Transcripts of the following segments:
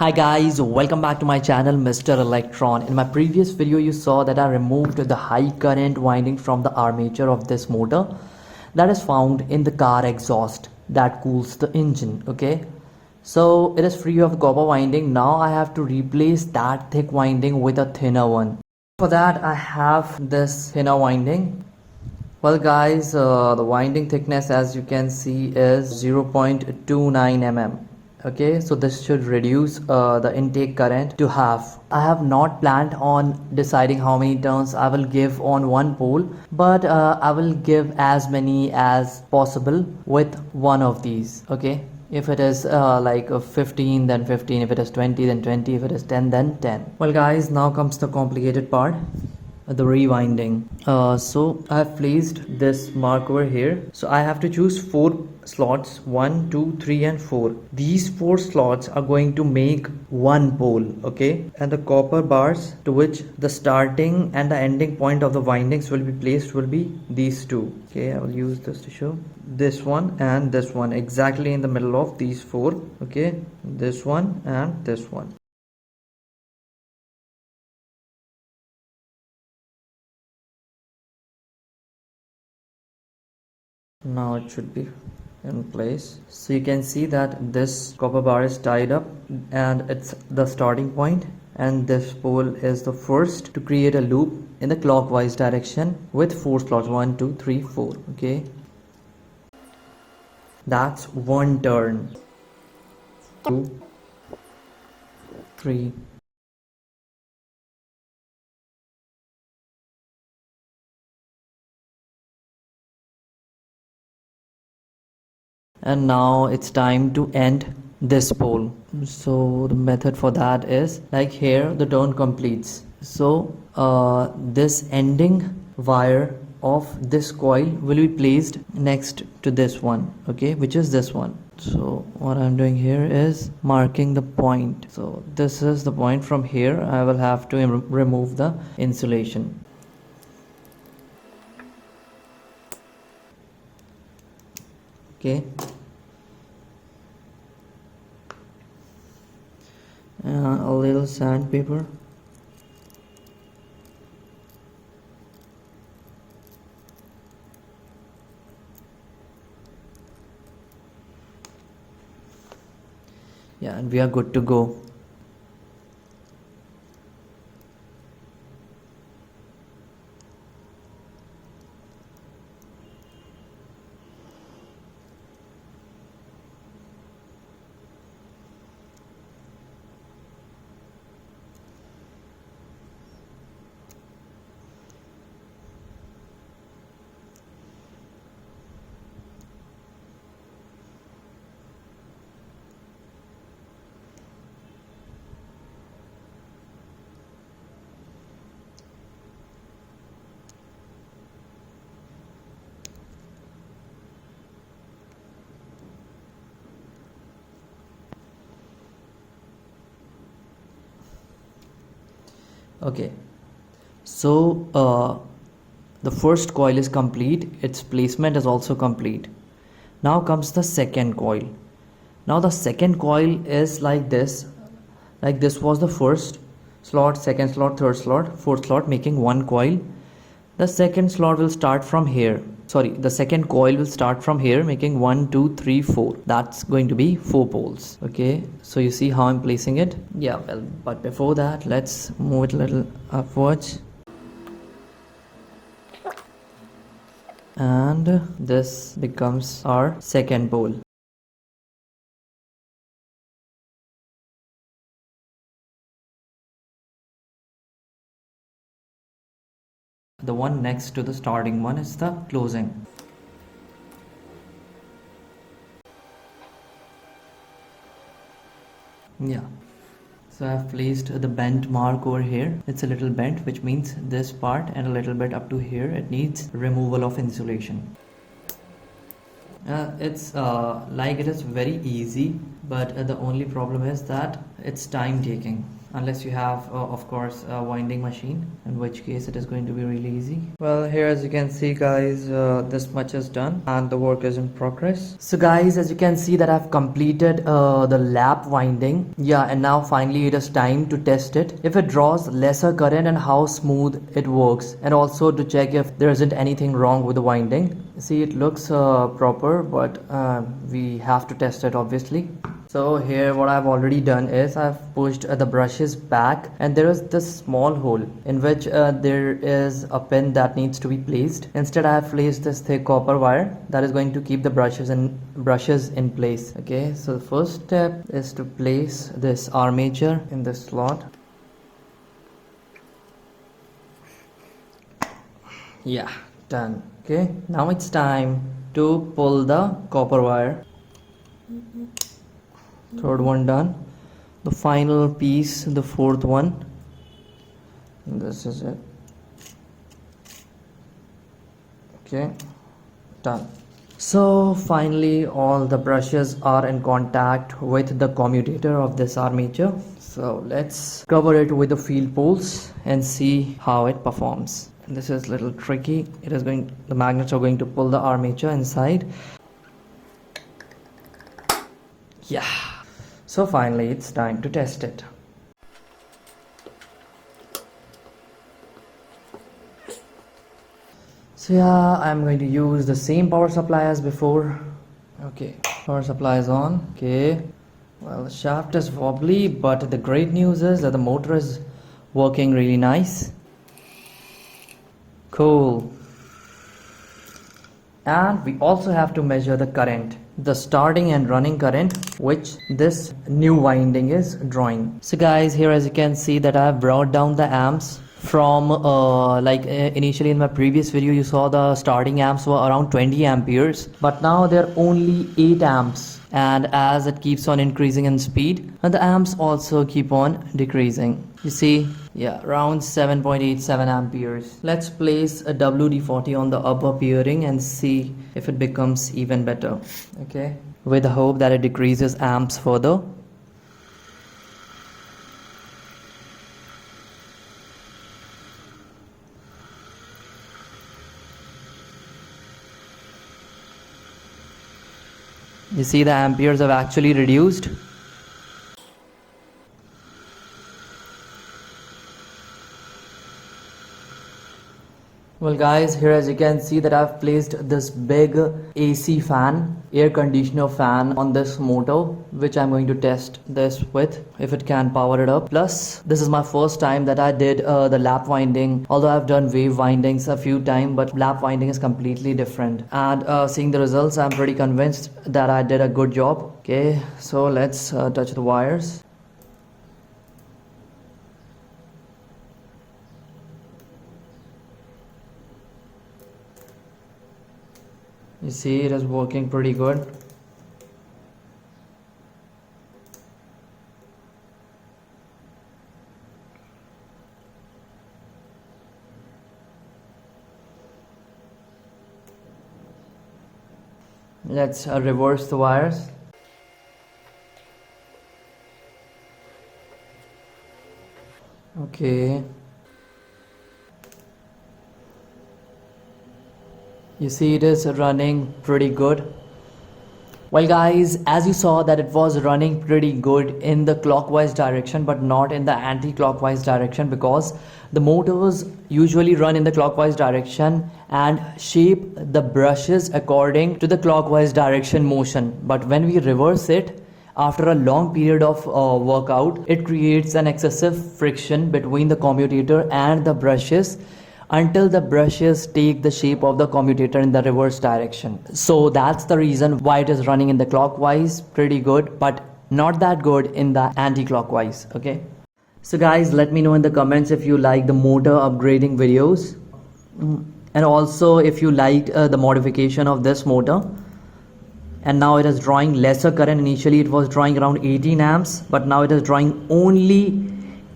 Hi guys, welcome back to my channel Mr. Electron. In my previous video you saw that I removed the high current winding from the armature of this motor that is found in the car exhaust that cools the engine. Okay, so it is free of copper winding. Now I have to replace that thick winding with a thinner one. For that I have this thinner winding. Well guys, the winding thickness as you can see is 0.29 mm. Okay, so this should reduce the intake current to half. I have not planned on deciding how many turns I will give on one pole, but I will give as many as possible with one of these. Okay, if it is like 15 then 15, if it is 20 then 20, if it is 10 then 10. Well guys, now comes the complicated part, the rewinding. So I have placed this mark over here, so I have to choose 4 slots, 1 2 3 and 4. These 4 slots are going to make one pole. Okay, and the copper bars to which the starting and the ending point of the windings will be placed will be these two. Okay, I will use this to show this one and this one exactly in the middle of these 4. Okay, this one and this one. Now it should be in place, so you can see that this copper bar is tied up and it's the starting point, and this pole is the first to create a loop in the clockwise direction with 4 slots, 1 2 3 4. Okay, that's one turn. 2 3 and now it's time to end this pole. So the method for that is like here the turn completes, so this ending wire of this coil will be placed next to this one. Okay, which is this one. So what I'm doing here is marking the point. So this is the point. From here I will have to remove the insulation. Okay, a little sandpaper. Yeah, and we are good to go. Okay, so the first coil is complete, its placement is also complete. Now comes the second coil. Now the second coil is like this was the first slot, second slot, third slot, fourth slot, making one coil. The second slot will start from here, sorry, the second coil will start from here, making 1 2 3 4. That's going to be 4 poles. Okay, so you see how I'm placing it. Yeah, well, but before that let's move it a little upwards, and this becomes our second pole. The one next to the starting one is the closing. Yeah, so I've placed the bent mark over here. It's a little bent, which means this part and a little bit up to here, it needs removal of insulation. It's like it is very easy but the only problem is that it's time taking, unless you have of course a winding machine, in which case it is going to be really easy. Well, here as you can see guys, this much is done and the work is in progress. So guys, as you can see that I've completed the lap winding, yeah, and now finally it is time to test it, if it draws lesser current and how smooth it works, and also to check if there isn't anything wrong with the winding. See, it looks proper, but we have to test it obviously. So here what I've already done is I've pushed the brushes back, and there is this small hole in which there is a pin that needs to be placed. Instead I have placed this thick copper wire that is going to keep the brushes in place. Okay, so the first step is to place this armature in this slot. Yeah, done. Okay, now it's time to pull the copper wire. Third one done. The final piece, the fourth one. This is it. Okay, done. So finally all the brushes are in contact with the commutator of this armature. So let's cover it with the field poles and see how it performs. This is a little tricky. The magnets are going to pull the armature inside. Yeah. So finally it's time to test it. So yeah, I'm going to use the same power supply as before. Okay, power supply is on. Okay, well, the shaft is wobbly, but the great news is that the motor is working really nice. Cool. And we also have to measure the current, the starting and running current, which this new winding is drawing. So guys, here as you can see that I have brought down the amps from initially in my previous video you saw the starting amps were around 20 amperes, but now they're only 8 amps, and as it keeps on increasing in speed, and the amps also keep on decreasing. You see, yeah, around 7.87 amperes. Let's place a WD-40 on the upper bearing and see if it becomes even better. Okay, with the hope that it decreases amps further. You see the amperes have actually reduced. Well guys, here as you can see that I've placed this big AC fan, air conditioner fan on this motor, which I'm going to test this with, if it can power it up. Plus, this is my first time that I did the lap winding, although I've done wave windings a few times, but lap winding is completely different. And seeing the results, I'm pretty convinced that I did a good job. Okay, so let's touch the wires. You see, it is working pretty good. Let's reverse the wires. Okay. You see, it is running pretty good. Well guys, as you saw that it was running pretty good in the clockwise direction but not in the anti-clockwise direction, because the motors usually run in the clockwise direction and shape the brushes according to the clockwise direction motion. But when we reverse it, after a long period of workout, it creates an excessive friction between the commutator and the brushes, until the brushes take the shape of the commutator in the reverse direction. So that's the reason why it is running in the clockwise pretty good, but not that good in the anti-clockwise. Okay, so guys, let me know in the comments if you like the motor upgrading videos, and also if you liked the modification of this motor. And now it is drawing lesser current. Initially it was drawing around 18 amps, but now it is drawing only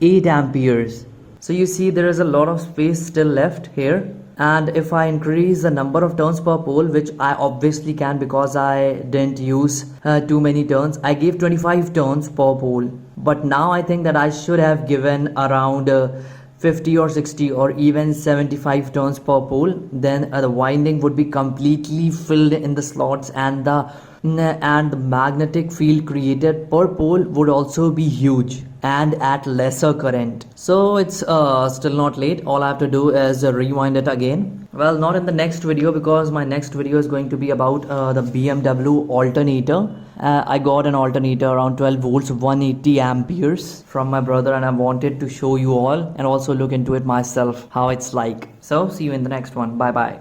8 amperes. So you see there is a lot of space still left here, And if I increase the number of turns per pole, which I obviously can because I didn't use too many turns, I gave 25 turns per pole. But now I think that I should have given around 50 or 60 or even 75 turns per pole. Then the winding would be completely filled in the slots, and the magnetic field created per pole would also be huge and at lesser current. So it's still not late. All I have to do is rewind it again. Well, not in the next video, because my next video is going to be about the BMW alternator. I got an alternator around 12 volts 180 amperes from my brother, and I wanted to show you all and also look into it myself how it's like. So see you in the next one. Bye bye.